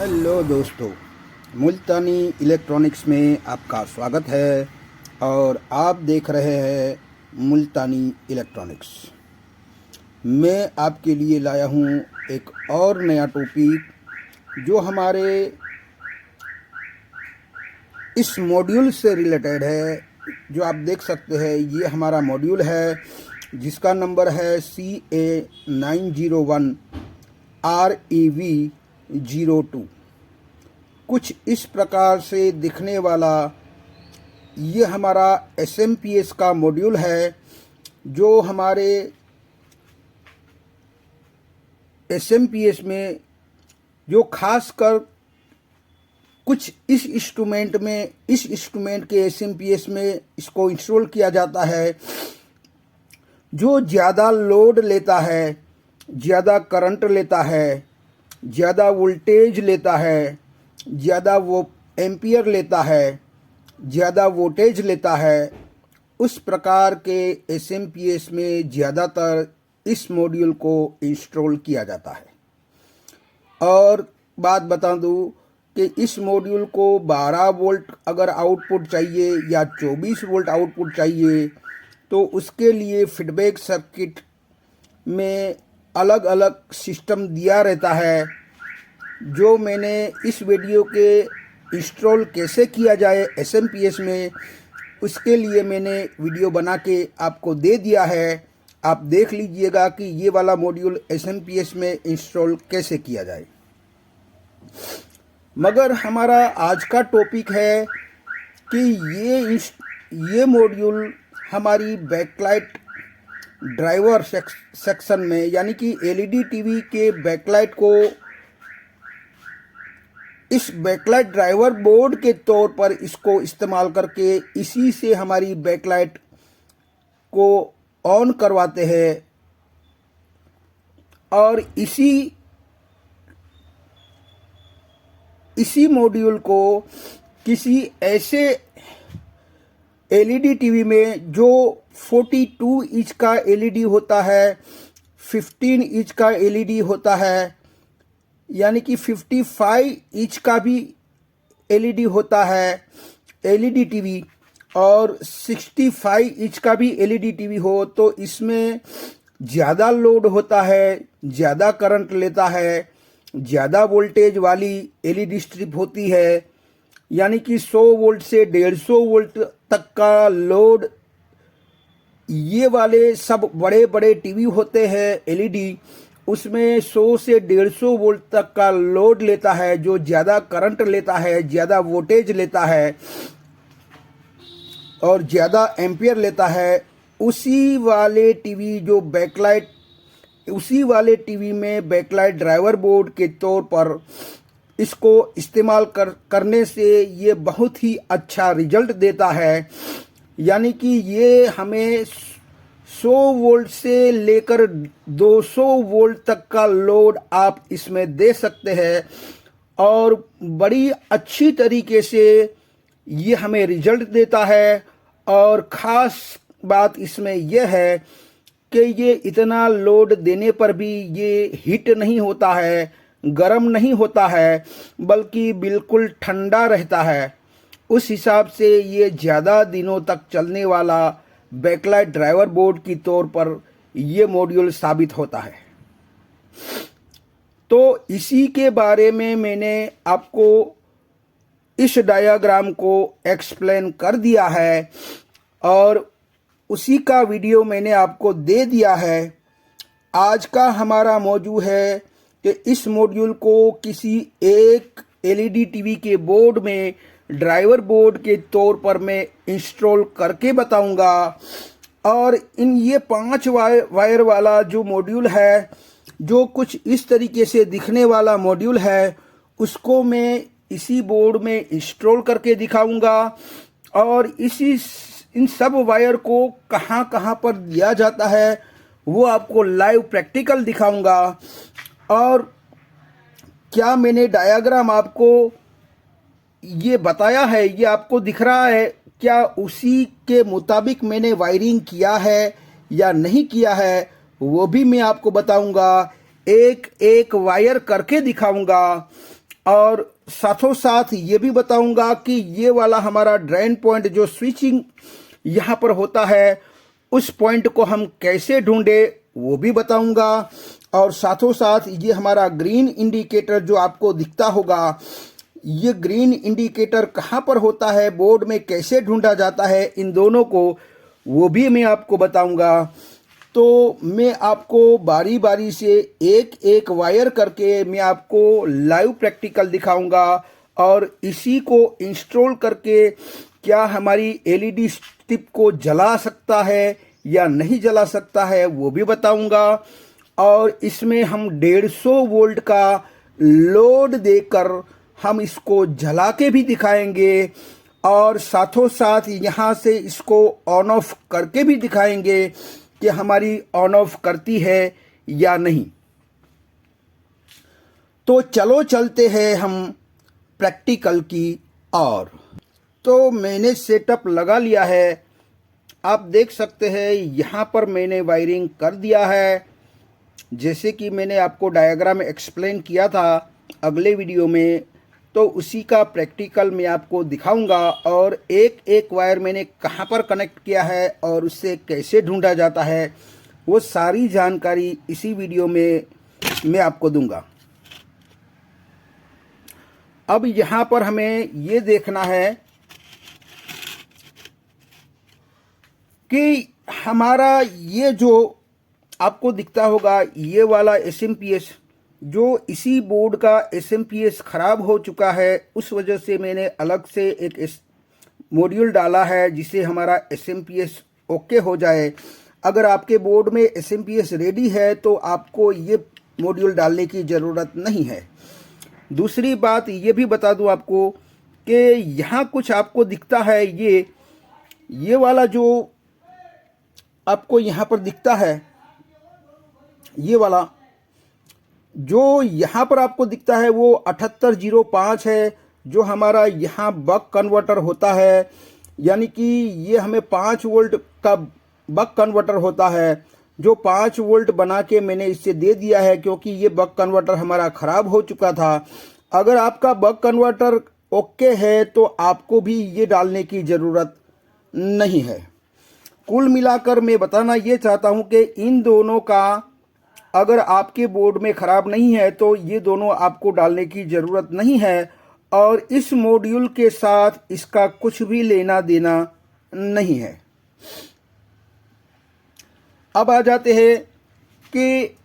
Hello दोस्तों, मुल्तानी electronics में आपका स्वागत है और आप देख रहे हैं मुल्तानी इलेक्ट्रॉनिक्स। मैं आपके लिए लाया हूँ एक और नया टॉपिक जो हमारे इस मॉड्यूल से रिलेटेड है। जो आप देख सकते हैं, ये हमारा मॉड्यूल है जिसका नंबर है CA901 REV02। कुछ इस प्रकार से दिखने वाला ये हमारा SMPS का मॉड्यूल है, जो हमारे SMPS में जो खासकर कुछ इस इंस्ट्रूमेंट के SMPS में इसको इंस्टॉल किया जाता है, जो ज़्यादा लोड लेता है, ज़्यादा करंट लेता है, ज़्यादा वोल्टेज लेता है, ज़्यादा वो एम्पियर लेता है, ज़्यादा वोल्टेज लेता है। उस प्रकार के SMPS में ज़्यादातर इस मॉड्यूल को इंस्टॉल किया जाता है। और बात बता दूं कि इस मॉड्यूल को 12 वोल्ट अगर आउटपुट चाहिए या 24 वोल्ट आउटपुट चाहिए, तो उसके लिए फीडबैक सर्किट में अलग अलग सिस्टम दिया रहता है, जो मैंने इस वीडियो के इंस्टॉल कैसे किया जाए SMPS में, उसके लिए मैंने वीडियो बना के आपको दे दिया है। आप देख लीजिएगा कि ये वाला मॉड्यूल SMPS में इंस्टॉल कैसे किया जाए। मगर हमारा आज का टॉपिक है कि ये मॉड्यूल हमारी बैकलाइट ड्राइवर सेक्शन में, यानी कि LED टीवी के बैकलाइट को इस बैकलाइट ड्राइवर बोर्ड के तौर पर इसको इस्तेमाल करके इसी से हमारी बैकलाइट को ऑन करवाते हैं। और इसी मॉड्यूल को किसी ऐसे LED टीवी में जो 42 इंच का LED होता है, 15 इंच का LED होता है, यानी कि 55 इंच का भी LED होता है LED टीवी, और 65 इंच का भी LED टीवी हो, तो इसमें ज़्यादा लोड होता है, ज़्यादा करंट लेता है, ज़्यादा वोल्टेज वाली LED स्ट्रिप होती है, यानी कि 100 वोल्ट से 150 वोल्ट तक का लोड। ये वाले सब बड़े बड़े टीवी होते हैं LED, उसमें 100 से 150 वोल्ट तक का लोड लेता है, जो ज़्यादा करंट लेता है, ज़्यादा वोल्टेज लेता है और ज़्यादा एम्पियर लेता है। उसी वाले टीवी में बैकलाइट ड्राइवर बोर्ड के तौर पर इसको इस्तेमाल करने से ये बहुत ही अच्छा रिजल्ट देता है। यानी कि ये हमें 100 वोल्ट से लेकर 200 वोल्ट तक का लोड आप इसमें दे सकते हैं, और बड़ी अच्छी तरीके से ये हमें रिजल्ट देता है। और ख़ास बात इसमें यह है कि ये इतना लोड देने पर भी ये हीट नहीं होता है, गर्म नहीं होता है, बल्कि बिल्कुल ठंडा रहता है। उस हिसाब से ये ज़्यादा दिनों तक चलने वाला बैकलाइट ड्राइवर बोर्ड की तौर पर ये मॉड्यूल साबित होता है। तो इसी के बारे में मैंने आपको इस डायग्राम को एक्सप्लेन कर दिया है, और उसी का वीडियो मैंने आपको दे दिया है। आज का हमारा मौजू है कि इस मॉड्यूल को किसी एक LED टीवी के बोर्ड में ड्राइवर बोर्ड के तौर पर मैं इंस्टॉल करके बताऊंगा। और ये 5 वायर वाला जो मॉड्यूल है, जो कुछ इस तरीके से दिखने वाला मॉड्यूल है, उसको मैं इसी बोर्ड में इंस्टॉल करके दिखाऊंगा। और इन सब वायर को कहाँ कहाँ पर दिया जाता है वो आपको लाइव प्रैक्टिकल दिखाऊंगा। और क्या मैंने डायग्राम आपको ये बताया है, ये आपको दिख रहा है, क्या उसी के मुताबिक मैंने वायरिंग किया है या नहीं किया है, वो भी मैं आपको बताऊंगा। एक एक वायर करके दिखाऊंगा। और साथों साथ ये भी बताऊंगा कि ये वाला हमारा ड्रेन पॉइंट जो स्विचिंग यहाँ पर होता है उस पॉइंट को हम कैसे ढूंढे वो भी बताऊंगा। और साथों साथ ये हमारा ग्रीन इंडिकेटर जो आपको दिखता होगा, ये ग्रीन इंडिकेटर कहाँ पर होता है, बोर्ड में कैसे ढूंढा जाता है, इन दोनों को वो भी मैं आपको बताऊंगा। तो मैं आपको बारी बारी से एक एक वायर करके मैं आपको लाइव प्रैक्टिकल दिखाऊंगा और इसी को इंस्टॉल करके क्या हमारी एलईडी स्ट्रिप को जला सकता है या नहीं जला सकता है वो भी बताऊंगा। और इसमें हम 150 वोल्ट का लोड देकर हम इसको जला के भी दिखाएंगे और साथों साथ यहाँ से इसको ऑन ऑफ करके भी दिखाएंगे कि हमारी ऑन ऑफ करती है या नहीं। तो चलो चलते हैं हम प्रैक्टिकल की ओर। तो मैंने सेटअप लगा लिया है, आप देख सकते हैं यहाँ पर मैंने वायरिंग कर दिया है जैसे कि मैंने आपको डायग्राम एक्सप्लेन किया था अगले वीडियो में। तो उसी का प्रैक्टिकल मैं आपको दिखाऊंगा और एक एक वायर मैंने कहाँ पर कनेक्ट किया है और उससे कैसे ढूंढा जाता है वो सारी जानकारी इसी वीडियो में मैं आपको दूंगा। अब यहाँ पर हमें ये देखना है कि हमारा ये जो आपको दिखता होगा ये वाला एसएमपीएस, जो इसी बोर्ड का एसएमपीएस खराब हो चुका है उस वजह से मैंने अलग से एक मॉड्यूल डाला है जिससे हमारा एसएमपीएस ओके हो जाए। अगर आपके बोर्ड में एसएमपीएस रेडी है तो आपको ये मॉड्यूल डालने की ज़रूरत नहीं है। दूसरी बात ये भी बता दूं आपको कि यहाँ कुछ आपको दिखता है, ये वाला जो आपको यहाँ पर दिखता है, ये वाला जो यहाँ पर आपको दिखता है वो 7805 है, जो हमारा यहाँ बक कन्वर्टर होता है। यानी कि ये हमें 5 वोल्ट का बक कन्वर्टर होता है जो 5 वोल्ट बना के मैंने इससे दे दिया है क्योंकि ये बक कन्वर्टर हमारा ख़राब हो चुका था। अगर आपका बक कन्वर्टर ओके है तो आपको भी ये डालने की ज़रूरत नहीं है। कुल मिलाकर मैं बताना ये चाहता हूँ कि इन दोनों का अगर आपके बोर्ड में ख़राब नहीं है तो ये दोनों आपको डालने की ज़रूरत नहीं है और इस मॉड्यूल के साथ इसका कुछ भी लेना देना नहीं है। अब आ जाते हैं कि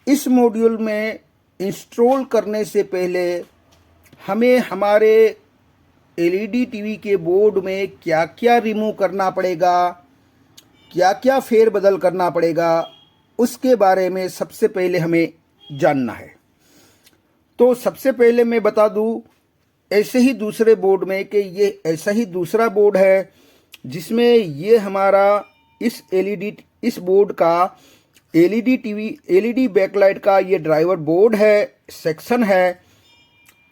इस मॉड्यूल में इंस्टॉल करने से पहले हमें हमारे एलईडी टीवी के बोर्ड में क्या क्या रिमूव करना पड़ेगा, क्या क्या फेरबदल करना पड़ेगा, उसके बारे में सबसे पहले हमें जानना है। तो सबसे पहले मैं बता दूं, ऐसे ही दूसरे बोर्ड में कि ये ऐसा ही दूसरा बोर्ड है जिसमें ये हमारा इस बोर्ड का एलईडी टीवी एलईडी बैकलाइट का ये ड्राइवर बोर्ड है, सेक्शन है।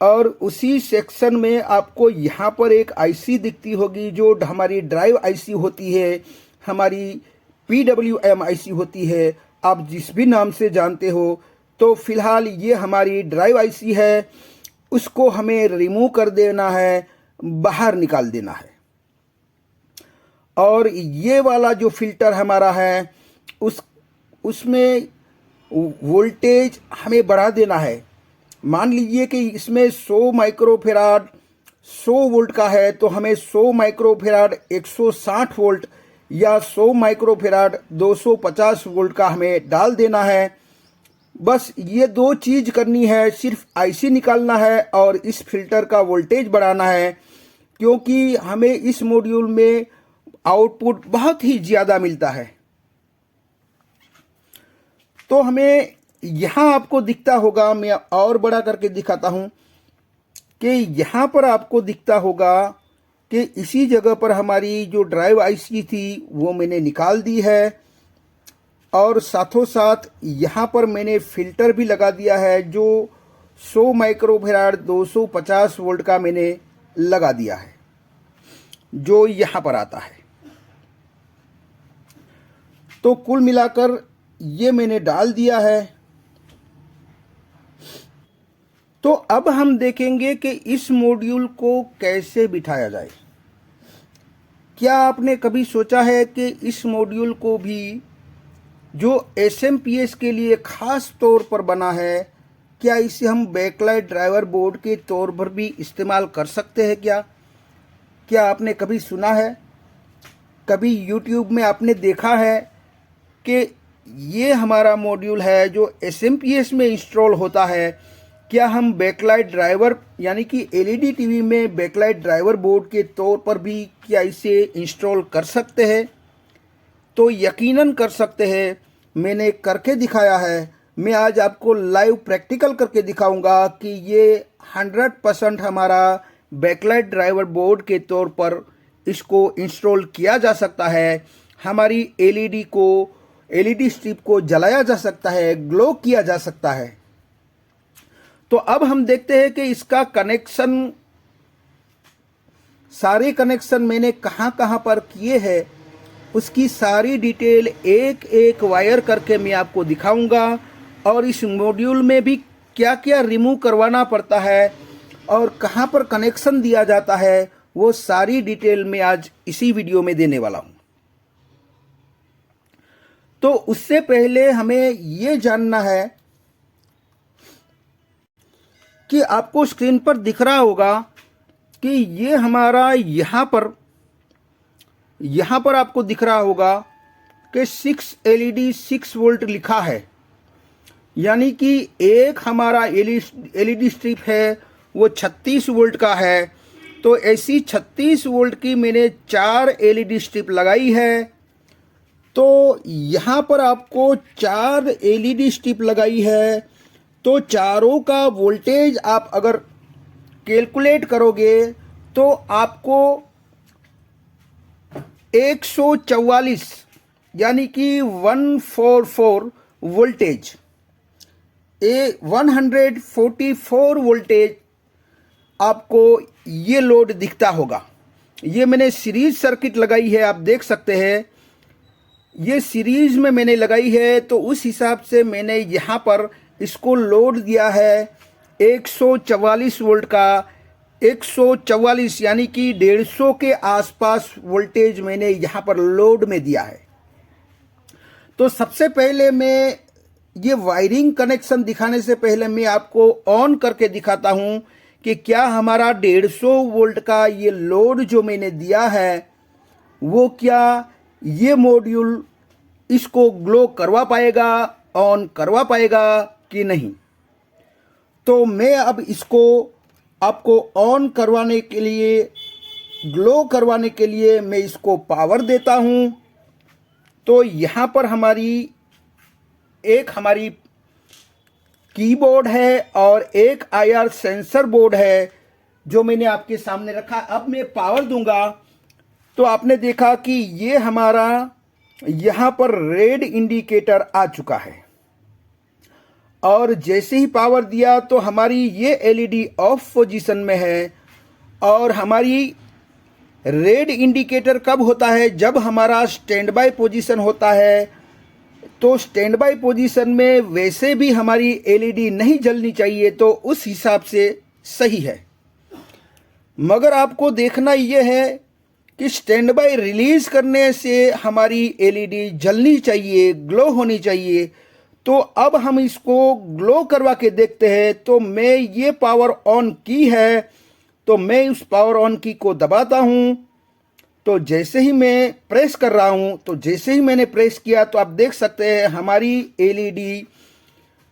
और उसी सेक्शन में आपको यहाँ पर एक आईसी दिखती होगी जो हमारी ड्राइव आईसी होती है, हमारी PWM आईसी होती है, आप जिस भी नाम से जानते हो। तो फिलहाल ये हमारी ड्राइव आईसी है, उसको हमें रिमूव कर देना है, बाहर निकाल देना है। और ये वाला जो फिल्टर हमारा है उसमें वोल्टेज हमें बढ़ा देना है। मान लीजिए कि इसमें 100 माइक्रोफेराड 100 वोल्ट का है तो हमें 100 माइक्रोफेराड 160 वोल्ट या 100 माइक्रोफेराड 250 वोल्ट का हमें डाल देना है। बस ये दो चीज़ करनी है, सिर्फ आईसी निकालना है और इस फिल्टर का वोल्टेज बढ़ाना है, क्योंकि हमें इस मॉड्यूल में आउटपुट बहुत ही ज़्यादा मिलता है। तो हमें यहाँ आपको दिखता होगा, मैं और बड़ा करके दिखाता हूँ कि यहाँ पर आपको दिखता होगा कि इसी जगह पर हमारी जो ड्राइव आईसी थी वो मैंने निकाल दी है और साथों साथ यहाँ पर मैंने फ़िल्टर भी लगा दिया है जो 100 माइक्रोफेराड 250 वोल्ट का मैंने लगा दिया है, जो यहाँ पर आता है। तो कुल मिलाकर ये मैंने डाल दिया है। तो अब हम देखेंगे कि इस मॉड्यूल को कैसे बिठाया जाए। क्या आपने कभी सोचा है कि इस मॉड्यूल को भी जो SMPS के लिए ख़ास तौर पर बना है, क्या इसे हम बैकलाइट ड्राइवर बोर्ड के तौर पर भी इस्तेमाल कर सकते हैं? क्या आपने कभी सुना है, कभी YouTube में आपने देखा है कि ये हमारा मॉड्यूल है जो SMPS में इंस्टॉल होता है, क्या हम बैकलाइट ड्राइवर यानी कि LED टीवी में बैकलाइट ड्राइवर बोर्ड के तौर पर भी क्या इसे इंस्टॉल कर सकते हैं? तो यकीनन कर सकते हैं। मैंने करके दिखाया है। मैं आज आपको लाइव प्रैक्टिकल करके दिखाऊंगा कि ये 100% हमारा बैकलाइट ड्राइवर बोर्ड के तौर पर इसको इंस्टॉल किया जा सकता है। हमारी LED स्ट्रिप को जलाया जा सकता है, ग्लो किया जा सकता है। तो अब हम देखते हैं कि इसका कनेक्शन, सारे कनेक्शन मैंने कहाँ पर किए हैं, उसकी सारी डिटेल एक एक वायर करके मैं आपको दिखाऊंगा। और इस मॉड्यूल में भी क्या क्या रिमूव करवाना पड़ता है और कहाँ पर कनेक्शन दिया जाता है, वो सारी डिटेल मैं आज इसी वीडियो में देने वाला हूँ। तो उससे पहले हमें ये जानना है कि आपको स्क्रीन पर दिख रहा होगा कि ये हमारा यहाँ पर आपको दिख रहा होगा कि 6 LED 6 वोल्ट लिखा है। यानी कि एक हमारा LED स्ट्रिप है वो 36 वोल्ट का है। तो ऐसी 36 वोल्ट की मैंने 4 LED स्ट्रिप लगाई है। तो यहाँ पर आपको 4 LED स्ट्रिप लगाई है, तो चारों का वोल्टेज आप अगर कैलकुलेट करोगे तो आपको 144 यानी कि 144 वोल्टेज 144 वोल्टेज आपको ये लोड दिखता होगा। ये मैंने सीरीज सर्किट लगाई है, आप देख सकते हैं ये सीरीज में मैंने लगाई है। तो उस हिसाब से मैंने यहाँ पर इसको लोड दिया है 144 वोल्ट का। 144 यानी कि 150 के आसपास वोल्टेज मैंने यहाँ पर लोड में दिया है। तो सबसे पहले मैं ये वायरिंग कनेक्शन दिखाने से पहले मैं आपको ऑन करके दिखाता हूँ कि क्या हमारा 150 वोल्ट का ये लोड जो मैंने दिया है वो क्या ये मॉड्यूल इसको ग्लो करवा पाएगा, ऑन करवा पाएगा कि नहीं। तो मैं अब इसको आपको ऑन करवाने के लिए, ग्लो करवाने के लिए मैं इसको पावर देता हूं। तो यहाँ पर हमारी कीबोर्ड है और एक IR सेंसर बोर्ड है जो मैंने आपके सामने रखा। अब मैं पावर दूंगा तो आपने देखा कि ये हमारा यहाँ पर रेड इंडिकेटर आ चुका है। और जैसे ही पावर दिया तो हमारी ये LED ऑफ पोजीशन में है। और हमारी रेड इंडिकेटर कब होता है? जब हमारा स्टैंड बाय पोजीशन होता है। तो स्टैंड बाय पोजीशन में वैसे भी हमारी LED नहीं जलनी चाहिए, तो उस हिसाब से सही है। मगर आपको देखना यह है कि स्टैंड बाय रिलीज करने से हमारी LED जलनी चाहिए, ग्लो होनी चाहिए। तो अब हम इसको ग्लो करवा के देखते हैं। तो मैं ये पावर ऑन की है, तो मैं उस पावर ऑन की को दबाता हूं। तो जैसे ही मैं प्रेस कर रहा हूं, तो जैसे ही मैंने प्रेस किया तो आप देख सकते हैं हमारी LED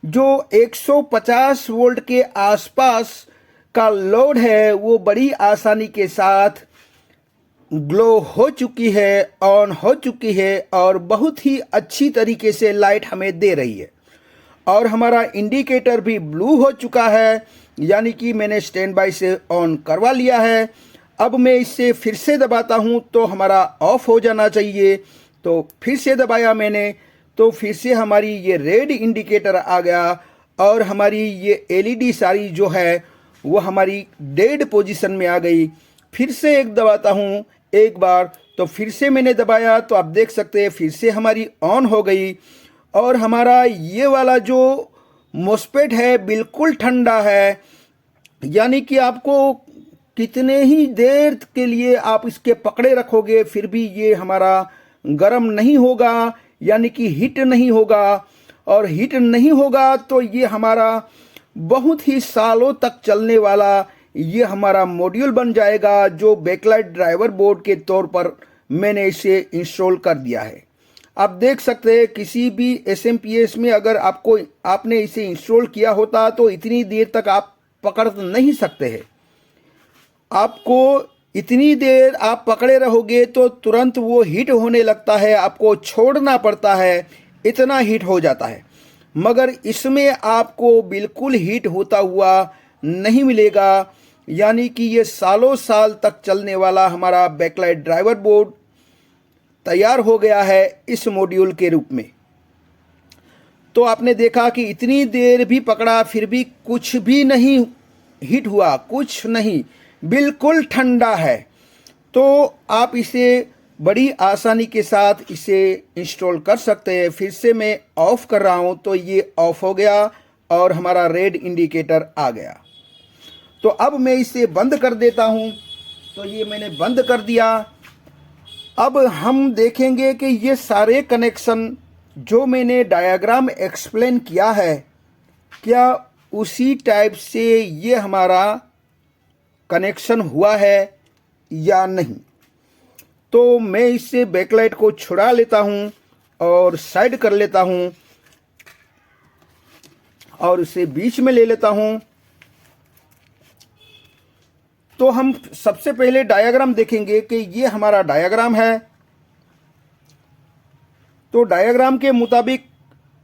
जो 150 वोल्ट के आसपास का लोड है वो बड़ी आसानी के साथ ग्लो हो चुकी है, ऑन हो चुकी है और बहुत ही अच्छी तरीके से लाइट हमें दे रही है। और हमारा इंडिकेटर भी ब्लू हो चुका है, यानी कि मैंने स्टैंड बाय से ऑन करवा लिया है। अब मैं इसे फिर से दबाता हूं तो हमारा ऑफ हो जाना चाहिए। तो फिर से दबाया मैंने, तो फिर से हमारी ये रेड इंडिकेटर आ गया और हमारी ये LED सारी जो है वो हमारी डेड पोजीशन में आ गई। फिर से एक दबाता हूं एक बार, तो फिर से मैंने दबाया तो आप देख सकते हैं फिर से हमारी ऑन हो गई। और हमारा ये वाला जो मॉस्फेट है बिल्कुल ठंडा है, यानी कि आपको कितने ही देर के लिए आप इसके पकड़े रखोगे फिर भी ये हमारा गर्म नहीं होगा, यानी कि हीट नहीं होगा। और हीट नहीं होगा तो ये हमारा बहुत ही सालों तक चलने वाला ये हमारा मॉड्यूल बन जाएगा, जो बैकलाइट ड्राइवर बोर्ड के तौर पर मैंने इसे इंस्टॉल कर दिया है। आप देख सकते हैं किसी भी SMPS में अगर आपने इसे इंस्टॉल किया होता तो इतनी देर तक आप पकड़ नहीं सकते हैं। आपको इतनी देर आप पकड़े रहोगे तो तुरंत वो हीट होने लगता है, आपको छोड़ना पड़ता है, इतना हीट हो जाता है। मगर इसमें आपको बिल्कुल हीट होता हुआ नहीं मिलेगा, यानी कि ये सालों साल तक चलने वाला हमारा बैकलाइट ड्राइवर बोर्ड तैयार हो गया है इस मॉड्यूल के रूप में। तो आपने देखा कि इतनी देर भी पकड़ा फिर भी कुछ भी नहीं हीट हुआ, कुछ नहीं, बिल्कुल ठंडा है। तो आप इसे बड़ी आसानी के साथ इसे इंस्टॉल कर सकते हैं। फिर से मैं ऑफ कर रहा हूं तो ये ऑफ हो गया और हमारा रेड इंडिकेटर आ गया। तो अब मैं इसे बंद कर देता हूं। तो ये मैंने बंद कर दिया। अब हम देखेंगे कि ये सारे कनेक्शन जो मैंने डायग्राम एक्सप्लेन किया है, क्या उसी टाइप से ये हमारा कनेक्शन हुआ है या नहीं। तो मैं इससे बैकलाइट को छुड़ा लेता हूं और साइड कर लेता हूं और इसे बीच में ले लेता हूं। तो हम सबसे पहले डायग्राम देखेंगे कि ये हमारा डायग्राम है। तो डायग्राम के मुताबिक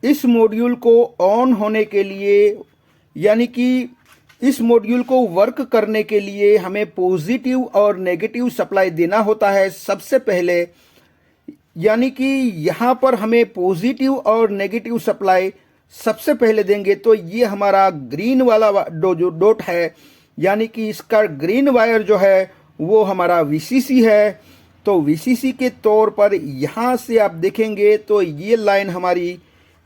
इस मॉड्यूल को ऑन होने के लिए, यानी कि इस मॉड्यूल को वर्क करने के लिए हमें पॉजिटिव और नेगेटिव सप्लाई देना होता है सबसे पहले। यानी कि यहाँ पर हमें पॉजिटिव और नेगेटिव सप्लाई सबसे पहले देंगे। तो ये हमारा ग्रीन वाला जो डॉट है, यानी कि इसका ग्रीन वायर जो है वो हमारा VCC है। तो VCC के तौर पर यहाँ से आप देखेंगे तो ये लाइन हमारी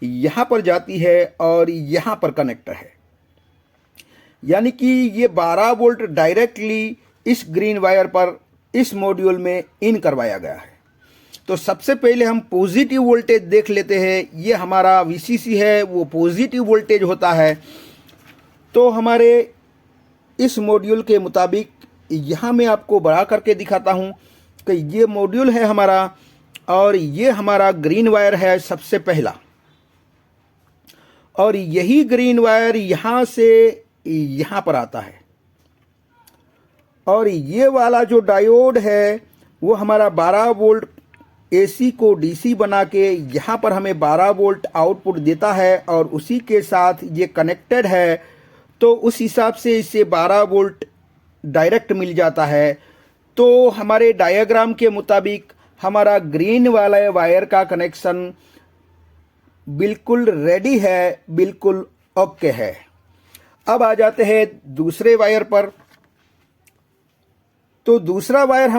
यहाँ पर जाती है और यहाँ पर कनेक्टर है, यानी कि ये 12 वोल्ट डायरेक्टली इस ग्रीन वायर पर इस मॉड्यूल में इन करवाया गया है। तो सबसे पहले हम पॉजिटिव वोल्टेज देख लेते हैं। ये हमारा VCC है, वो पॉजिटिव वोल्टेज होता है। तो हमारे इस मॉड्यूल के मुताबिक यहाँ मैं आपको बड़ा करके दिखाता हूँ कि ये मॉड्यूल है हमारा और ये हमारा ग्रीन वायर है सबसे पहला। और यही ग्रीन वायर यहाँ से यहाँ पर आता है और ये वाला जो डायोड है वो हमारा 12 वोल्ट AC को DC बना के यहाँ पर हमें 12 वोल्ट आउटपुट देता है और उसी के साथ ये कनेक्टेड है। तो उस हिसाब से इसे 12 वोल्ट डायरेक्ट मिल जाता है। तो हमारे डायग्राम के मुताबिक हमारा ग्रीन वाला वायर का कनेक्शन बिल्कुल रेडी है, बिल्कुल ओके है। अब आ जाते हैं दूसरे वायर पर। तो दूसरा वायर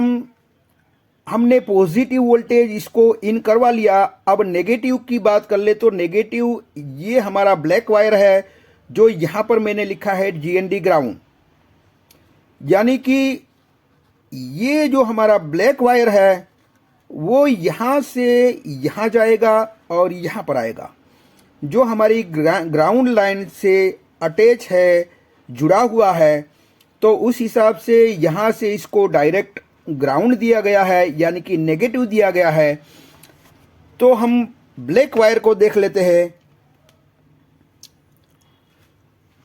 हमने पॉजिटिव वोल्टेज इसको इन करवा लिया। अब नेगेटिव की बात कर ले तो नेगेटिव ये हमारा ब्लैक वायर है जो यहाँ पर मैंने लिखा है GND ग्राउंड, यानी कि ये जो हमारा ब्लैक वायर है वो यहाँ से यहाँ जाएगा और यहाँ पर आएगा, जो हमारी ग्राउंड लाइन से अटैच है, जुड़ा हुआ है। तो उस हिसाब से यहाँ से इसको डायरेक्ट ग्राउंड दिया गया है, यानी कि नेगेटिव दिया गया है। तो हम ब्लैक वायर को देख लेते हैं।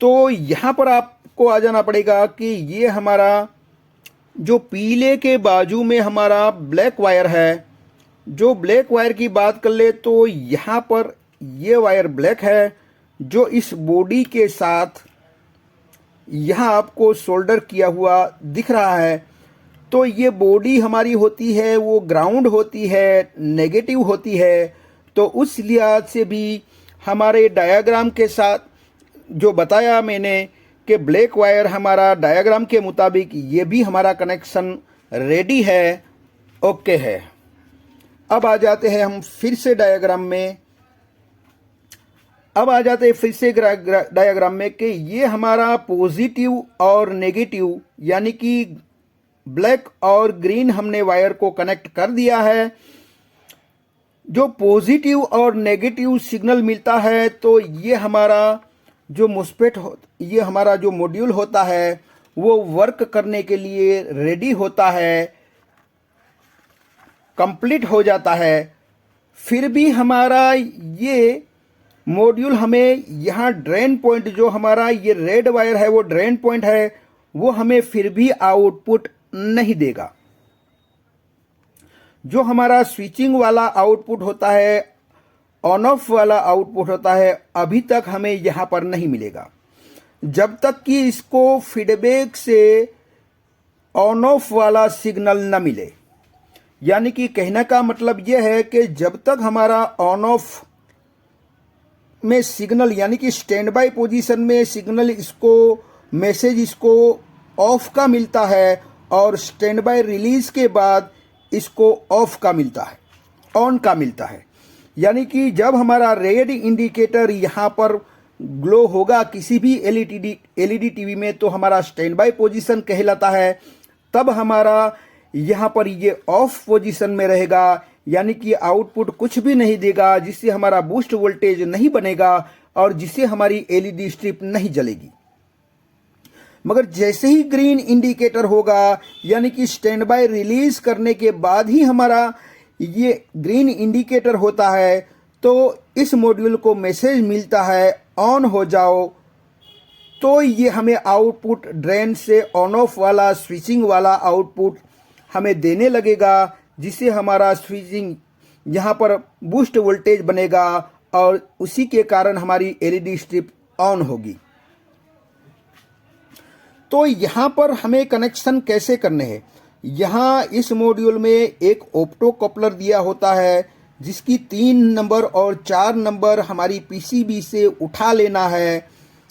तो यहाँ पर आपको आ जाना पड़ेगा कि ये हमारा जो पीले के बाजू में हमारा ब्लैक वायर है, जो ब्लैक वायर की बात कर ले तो यहाँ पर ये वायर ब्लैक है जो इस बॉडी के साथ यहाँ आपको सोल्डर किया हुआ दिख रहा है। तो ये बॉडी हमारी होती है वो ग्राउंड होती है, नेगेटिव होती है। तो उस लिहाज से भी हमारे डायग्राम के साथ जो बताया मैंने कि ब्लैक वायर हमारा डायग्राम के मुताबिक ये भी हमारा कनेक्शन रेडी है, ओके है। अब आ जाते हैं हम फिर से डायग्राम में। अब आ जाते हैं फिर से डायग्राम में कि ये हमारा पॉजिटिव और नेगेटिव यानी कि ब्लैक और ग्रीन हमने वायर को कनेक्ट कर दिया है। जो पॉजिटिव और नेगेटिव सिग्नल मिलता है तो ये हमारा जो MOSFET ये हमारा जो मॉड्यूल होता है वो वर्क करने के लिए रेडी होता है, कंप्लीट हो जाता है। फिर भी हमारा ये मॉड्यूल हमें यहाँ ड्रेन पॉइंट जो हमारा ये रेड वायर है वो ड्रेन पॉइंट है, वो हमें फिर भी आउटपुट नहीं देगा। जो हमारा स्विचिंग वाला आउटपुट होता है, ऑन ऑफ वाला आउटपुट होता है, अभी तक हमें यहाँ पर नहीं मिलेगा जब तक कि इसको फीडबैक से ऑन ऑफ वाला सिग्नल न मिले। यानी कि कहने का मतलब यह है कि जब तक हमारा ऑन ऑफ में सिग्नल यानी कि स्टैंड बाय पोजीशन में सिग्नल इसको मैसेज इसको ऑफ का मिलता है और स्टैंड बाय रिलीज के बाद इसको ऑफ का मिलता है, ऑन का मिलता है। यानी कि जब हमारा रेड इंडिकेटर यहाँ पर ग्लो होगा किसी भी एलईडी टीवी में तो हमारा स्टैंड बाय पोजीशन कहलाता है। तब हमारा यहाँ पर ये ऑफ पोजीशन में रहेगा, यानी कि आउटपुट कुछ भी नहीं देगा, जिससे हमारा बूस्ट वोल्टेज नहीं बनेगा और जिससे हमारी एलईडी स्ट्रिप नहीं जलेगी। मगर जैसे ही ग्रीन इंडिकेटर होगा यानी कि स्टैंड बाय रिलीज करने के बाद ही हमारा ये ग्रीन इंडिकेटर होता है तो इस मॉड्यूल को मैसेज मिलता है ऑन हो जाओ। तो ये हमें आउटपुट ड्रेन से ऑन ऑफ वाला स्विचिंग वाला आउटपुट हमें देने लगेगा, जिससे हमारा स्विचिंग यहाँ पर बूस्ट वोल्टेज बनेगा और उसी के कारण हमारी एलईडी स्ट्रिप ऑन होगी। तो यहाँ पर हमें कनेक्शन कैसे करने हैं? यहाँ इस मॉड्यूल में एक ऑप्टो कपलर दिया होता है जिसकी 3 नंबर और 4 नंबर हमारी पीसीबी से उठा लेना है,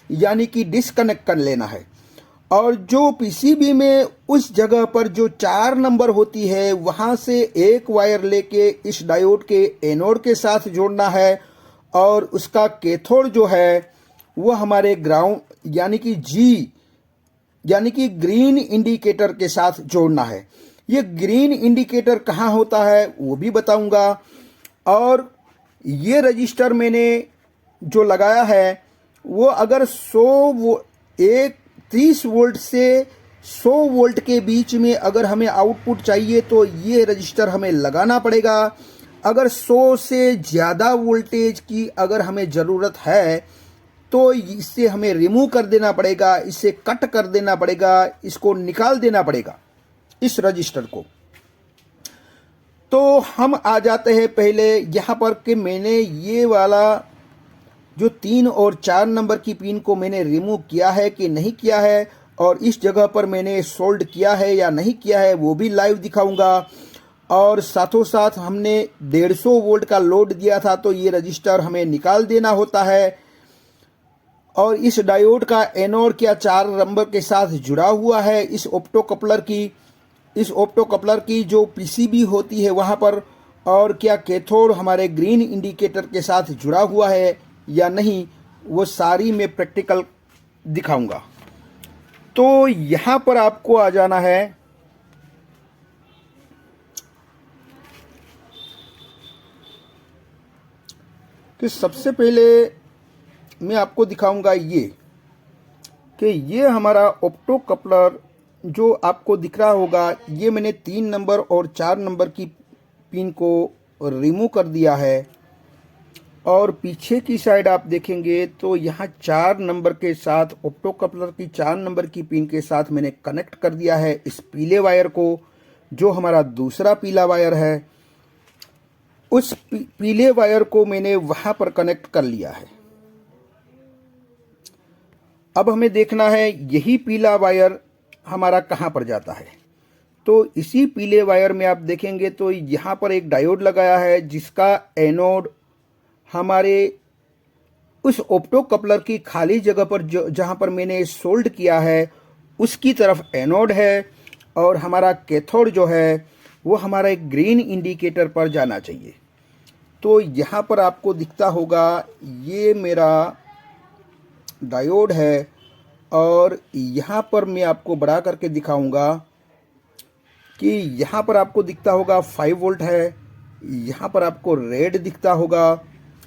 यानी कि डिस्कनेक्ट कर लेना है। और जो पीसीबी में उस जगह पर जो 4 नंबर होती है वहाँ से एक वायर लेके इस डायोड के एनोड के साथ जोड़ना है और उसका कैथोड जो है वो हमारे ग्राउंड यानी कि जी यानी कि ग्रीन इंडिकेटर के साथ जोड़ना है। ये ग्रीन इंडिकेटर कहाँ होता है वो भी बताऊंगा। और ये रजिस्टर मैंने जो लगाया है वो अगर 30 वोल्ट से 100 वोल्ट के बीच में अगर हमें आउटपुट चाहिए तो ये रजिस्टर हमें लगाना पड़ेगा। अगर 100 से ज़्यादा वोल्टेज की अगर हमें ज़रूरत है तो इससे हमें रिमूव कर देना पड़ेगा, इसे कट कर देना पड़ेगा, इसको निकाल देना पड़ेगा इस रजिस्टर को। तो हम आ जाते हैं पहले यहाँ पर कि मैंने ये वाला जो 3 और 4 नंबर की पिन को मैंने रिमूव किया है कि नहीं किया है और इस जगह पर मैंने सोल्ड किया है या नहीं किया है वो भी लाइव दिखाऊंगा। और साथों साथ हमने 150 वोल्ट का लोड दिया था तो ये रजिस्टर हमें निकाल देना होता है। और इस डायोड का एनोड क्या 4 नंबर के साथ जुड़ा हुआ है इस ऑप्टो कपलर की जो पीसीबी होती है वहाँ पर, और क्या कैथोड हमारे ग्रीन इंडिकेटर के साथ जुड़ा हुआ है या नहीं वो सारी मैं प्रैक्टिकल दिखाऊंगा। तो यहाँ पर आपको आ जाना है कि सबसे पहले मैं आपको दिखाऊंगा ये हमारा ऑप्टो कपलर जो आपको दिख रहा होगा, ये मैंने 3 नंबर और 4 नंबर की पिन को रिमूव कर दिया है। और पीछे की साइड आप देखेंगे तो यहाँ 4 नंबर के साथ ऑप्टो कपलर की 4 नंबर की पिन के साथ मैंने कनेक्ट कर दिया है इस पीले वायर को, जो हमारा दूसरा पीला वायर है। उस पीले वायर को मैंने वहाँ पर कनेक्ट कर लिया है। अब हमें देखना है यही पीला वायर हमारा कहाँ पर जाता है। तो इसी पीले वायर में आप देखेंगे तो यहाँ पर एक डायोड लगाया है जिसका एनोड हमारे उस ऑप्टो कपलर की खाली जगह पर जहाँ पर मैंने सोल्ड किया है उसकी तरफ एनोड है, और हमारा कैथोड जो है वो हमारा एक ग्रीन इंडिकेटर पर जाना चाहिए। तो यहाँ पर आपको दिखता होगा ये मेरा डायोड है, और यहाँ पर मैं आपको बड़ा करके दिखाऊंगा कि यहाँ पर आपको दिखता होगा 5 वोल्ट है, यहाँ पर आपको रेड दिखता होगा,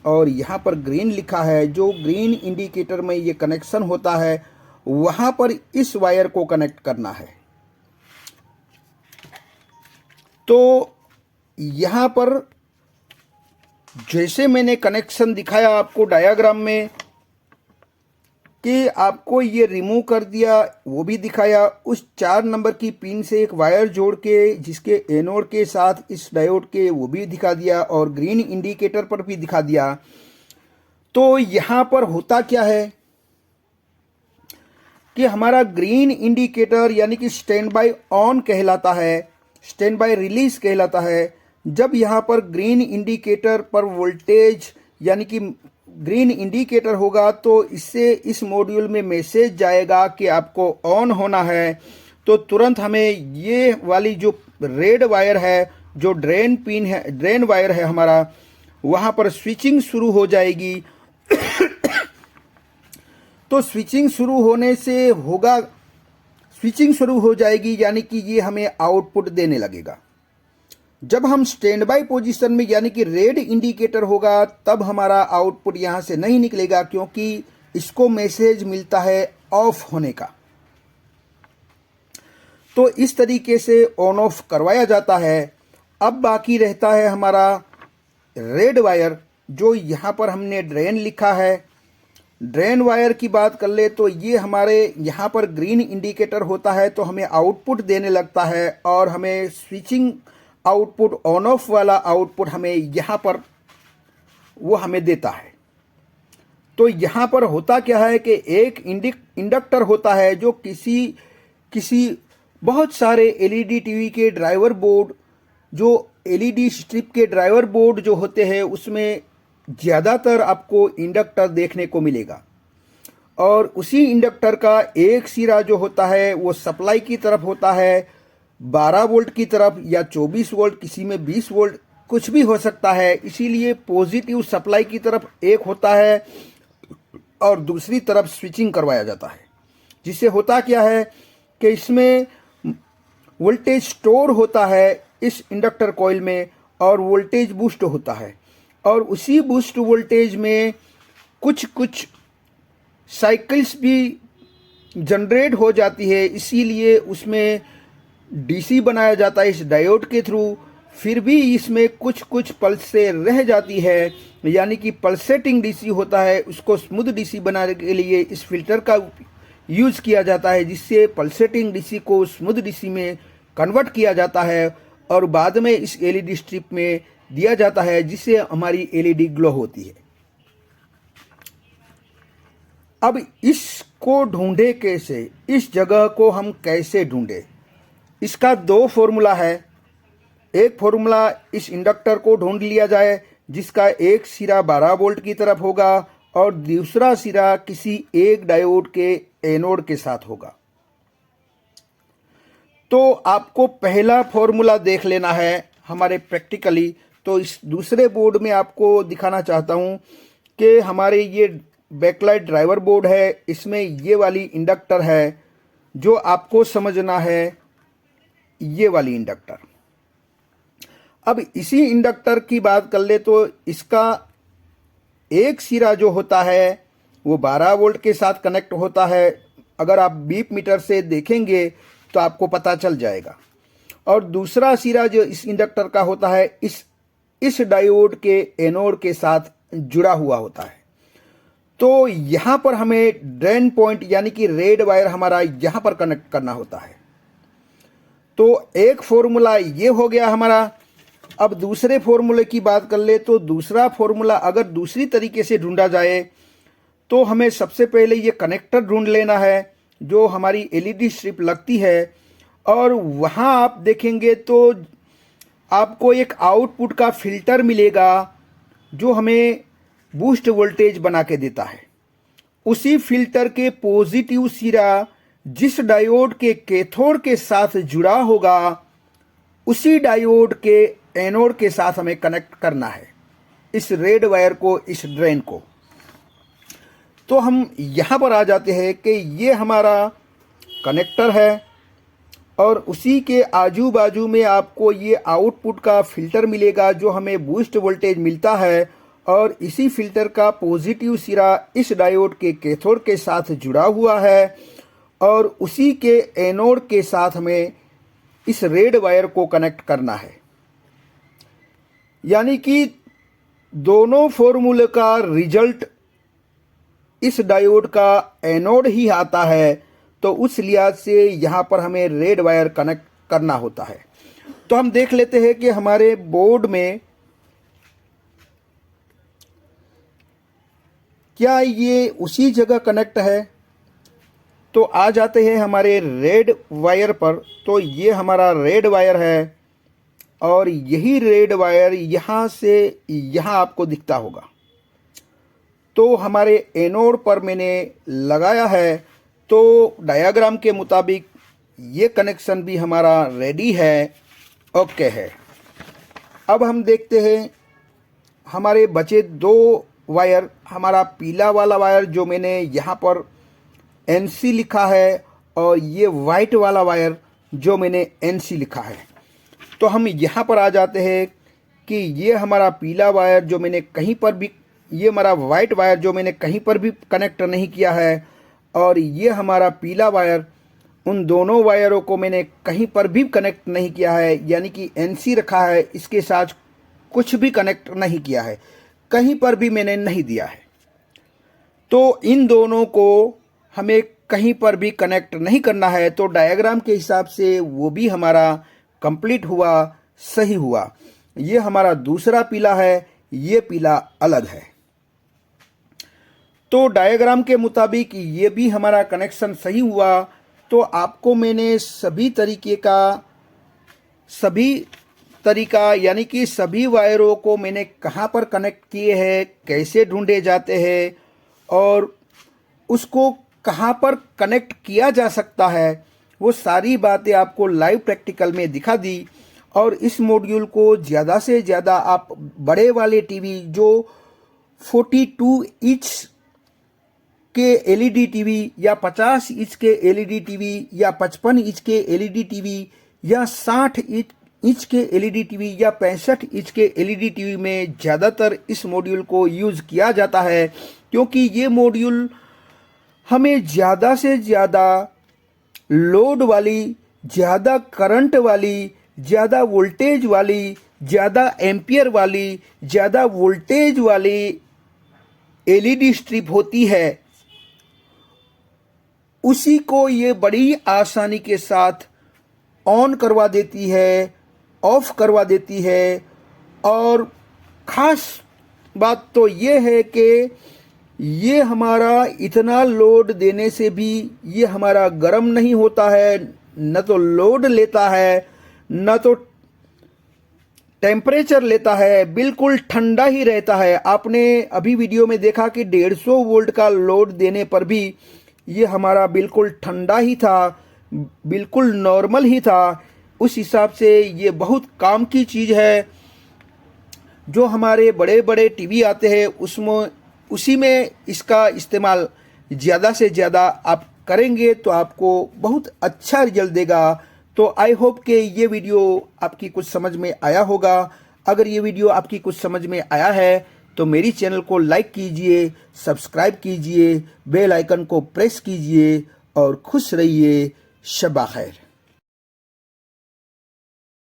और यहाँ पर ग्रीन लिखा है। जो ग्रीन इंडिकेटर में ये कनेक्शन होता है वहाँ पर इस वायर को कनेक्ट करना है। तो यहाँ पर जैसे मैंने कनेक्शन दिखाया आपको डायग्राम में कि आपको ये रिमूव कर दिया, वो भी दिखाया। उस 4 नंबर की पिन से एक वायर जोड़ के जिसके एनोड के साथ इस डायोड के, वो भी दिखा दिया, और ग्रीन इंडिकेटर पर भी दिखा दिया। तो यहाँ पर होता क्या है कि हमारा ग्रीन इंडिकेटर यानी कि स्टैंड बाय ऑन कहलाता है, स्टैंड बाय रिलीज कहलाता है। जब यहाँ पर ग्रीन इंडिकेटर पर वोल्टेज यानी कि ग्रीन इंडिकेटर होगा तो इससे इस मॉड्यूल में मैसेज जाएगा कि आपको ऑन होना है। तो तुरंत हमें ये वाली जो रेड वायर है, जो ड्रेन पिन है, ड्रेन वायर है हमारा, वहाँ पर स्विचिंग शुरू हो जाएगी। तो स्विचिंग शुरू होने से होगा, स्विचिंग शुरू हो जाएगी यानी कि ये हमें आउटपुट देने लगेगा। जब हम स्टैंड बाय पोजीशन में यानी कि रेड इंडिकेटर होगा तब हमारा आउटपुट यहाँ से नहीं निकलेगा, क्योंकि इसको मैसेज मिलता है ऑफ होने का। तो इस तरीके से ऑन ऑफ करवाया जाता है। अब बाकी रहता है हमारा रेड वायर, जो यहाँ पर हमने ड्रेन लिखा है। ड्रेन वायर की बात कर ले तो ये हमारे यहाँ पर ग्रीन इंडिकेटर होता है तो हमें आउटपुट देने लगता है, और हमें स्विचिंग आउटपुट, ऑन ऑफ वाला आउटपुट हमें यहाँ पर वो हमें देता है। तो यहाँ पर होता क्या है कि एक इंडक्टर होता है जो किसी बहुत सारे एलईडी टीवी के ड्राइवर बोर्ड, जो एलईडी स्ट्रिप के ड्राइवर बोर्ड जो होते हैं उसमें ज़्यादातर आपको इंडक्टर देखने को मिलेगा। और उसी इंडक्टर का एक सिरा जो होता है वो सप्लाई की तरफ होता है, 12 वोल्ट की तरफ या 24 वोल्ट, किसी में 20 वोल्ट, कुछ भी हो सकता है। इसीलिए पॉजिटिव सप्लाई की तरफ एक होता है और दूसरी तरफ स्विचिंग करवाया जाता है, जिससे होता क्या है कि इसमें वोल्टेज स्टोर होता है इस इंडक्टर कॉइल में, और वोल्टेज बूस्ट होता है, और उसी बूस्ट वोल्टेज में कुछ साइकिल्स भी जनरेट हो जाती है। इसीलिए उसमें डीसी बनाया जाता है इस डायोड के थ्रू। फिर भी इसमें कुछ पल्स से रह जाती है, यानी कि पल्सेटिंग डीसी होता है। उसको स्मूथ डीसी बनाने के लिए इस फिल्टर का यूज़ किया जाता है, जिससे पल्सेटिंग डीसी को स्मूथ डीसी में कन्वर्ट किया जाता है और बाद में इस एलईडी स्ट्रिप में दिया जाता है, जिससे हमारी एलईडी ग्लो होती है। अब इसको ढूंढे कैसे, इस जगह को हम कैसे ढूंढे? इसका 2 फॉर्मूला है। एक फॉर्मूला इस इंडक्टर को ढूंढ लिया जाए जिसका एक सिरा 12 वोल्ट की तरफ होगा और दूसरा सिरा किसी एक डायोड के एनोड के साथ होगा। तो आपको पहला फॉर्मूला देख लेना है हमारे प्रैक्टिकली। तो इस दूसरे बोर्ड में आपको दिखाना चाहता हूं कि हमारे ये बैकलाइट ड्राइवर बोर्ड है, इसमें ये वाली इंडक्टर है जो आपको समझना है, ये वाली इंडक्टर। अब इसी इंडक्टर की बात कर ले तो इसका एक सिरा जो होता है वो 12 वोल्ट के साथ कनेक्ट होता है। अगर आप बीप मीटर से देखेंगे तो आपको पता चल जाएगा। और दूसरा सिरा जो इस इंडक्टर का होता है इस डायोड के एनोड के साथ जुड़ा हुआ होता है। तो यहाँ पर हमें ड्रेन पॉइंट यानी कि रेड वायर हमारा यहाँ पर कनेक्ट करना होता है। तो एक फॉर्मूला ये हो गया हमारा। अब दूसरे फॉर्मूले की बात कर ले तो दूसरा फॉर्मूला अगर दूसरी तरीके से ढूंढा जाए तो हमें सबसे पहले ये कनेक्टर ढूंढ लेना है जो हमारी एलईडी स्ट्रिप लगती है, और वहाँ आप देखेंगे तो आपको एक आउटपुट का फिल्टर मिलेगा जो हमें बूस्ट वोल्टेज बना के देता है। उसी फिल्टर के पॉजिटिव सिरा जिस डायोड के कैथोड के साथ जुड़ा होगा उसी डायोड के एनोड के साथ हमें कनेक्ट करना है। इस रेड वायर को, इस ड्रेन को। तो हम यहाँ पर आ जाते हैं कि ये हमारा कनेक्टर है और उसी के आजू बाजू में आपको ये आउटपुट का फिल्टर मिलेगा जो हमें बूस्ट वोल्टेज मिलता है, और इसी फिल्टर का पॉजिटिव सिरा इस डायोड के कैथोड के साथ जुड़ा हुआ है और उसी के एनोड के साथ हमें इस रेड वायर को कनेक्ट करना है। यानी कि दोनों फॉर्मूले का रिजल्ट इस डायोड का एनोड ही आता है, तो उस लिहाज से यहाँ पर हमें रेड वायर कनेक्ट करना होता है। तो हम देख लेते हैं कि हमारे बोर्ड में क्या ये उसी जगह कनेक्ट है। तो आ जाते हैं हमारे रेड वायर पर। तो ये हमारा रेड वायर है और यही रेड वायर यहाँ से यहाँ आपको दिखता होगा। तो हमारे एनोड पर मैंने लगाया है। तो डायग्राम के मुताबिक ये कनेक्शन भी हमारा रेडी है, ओके है। अब हम देखते हैं हमारे बचे दो वायर। हमारा पीला वाला वायर जो मैंने यहाँ पर NC लिखा है और ये वाइट वाला वायर जो मैंने NC लिखा है। तो हम यहाँ पर आ जाते हैं कि ये हमारा पीला वायर जो मैंने कहीं पर भी, ये हमारा वाइट वायर जो मैंने कहीं पर भी कनेक्ट नहीं किया है, और ये हमारा पीला वायर, उन दोनों वायरों को मैंने कहीं पर भी कनेक्ट नहीं किया है, यानी कि NC रखा है, इसके साथ कुछ भी कनेक्ट नहीं किया है, कहीं पर भी मैंने नहीं दिया है। तो इन दोनों को हमें कहीं पर भी कनेक्ट नहीं करना है। तो डायग्राम के हिसाब से वो भी हमारा कंप्लीट हुआ, सही हुआ। ये हमारा दूसरा पीला है, ये पीला अलग है। तो डायग्राम के मुताबिक ये भी हमारा कनेक्शन सही हुआ। तो आपको मैंने सभी तरीका यानी कि सभी वायरों को मैंने कहाँ पर कनेक्ट किए हैं, कैसे ढूंढे जाते हैं और उसको कहाँ पर कनेक्ट किया जा सकता है, वो सारी बातें आपको लाइव प्रैक्टिकल में दिखा दी। और इस मॉड्यूल को ज़्यादा से ज़्यादा आप बड़े वाले टीवी जो 42 इंच के एलईडी टीवी या 50 इंच के एलईडी टीवी या 55 इंच के एलईडी टीवी या 60 इंच के एलईडी टीवी या 65 इंच के एलईडी टीवी में ज़्यादातर इस मॉड्यूल को यूज़ किया जाता है, क्योंकि ये मॉड्यूल हमें ज़्यादा से ज़्यादा लोड वाली, ज़्यादा करंट वाली, ज़्यादा वोल्टेज वाली, ज़्यादा एम्पियर वाली, ज़्यादा वोल्टेज वाली एलईडी स्ट्रिप होती है, उसी को ये बड़ी आसानी के साथ ऑन करवा देती है, ऑफ करवा देती है। और ख़ास बात तो ये है कि ये हमारा इतना लोड देने से भी ये हमारा गर्म नहीं होता है, न तो लोड लेता है न तो टेम्परेचर लेता है, बिल्कुल ठंडा ही रहता है। आपने अभी वीडियो में देखा कि 150 वोल्ट का लोड देने पर भी ये हमारा बिल्कुल ठंडा ही था, बिल्कुल नॉर्मल ही था। उस हिसाब से ये बहुत काम की चीज़ है। जो हमारे बड़े बड़े टीवी आते हैं उसी में इसका इस्तेमाल ज़्यादा से ज़्यादा आप करेंगे तो आपको बहुत अच्छा रिजल्ट देगा। तो आई होप कि ये वीडियो आपकी कुछ समझ में आया होगा। अगर ये वीडियो आपकी कुछ समझ में आया है तो मेरी चैनल को लाइक कीजिए, सब्सक्राइब कीजिए, बेल आइकन को प्रेस कीजिए और खुश रहिए। शब्बा खैर।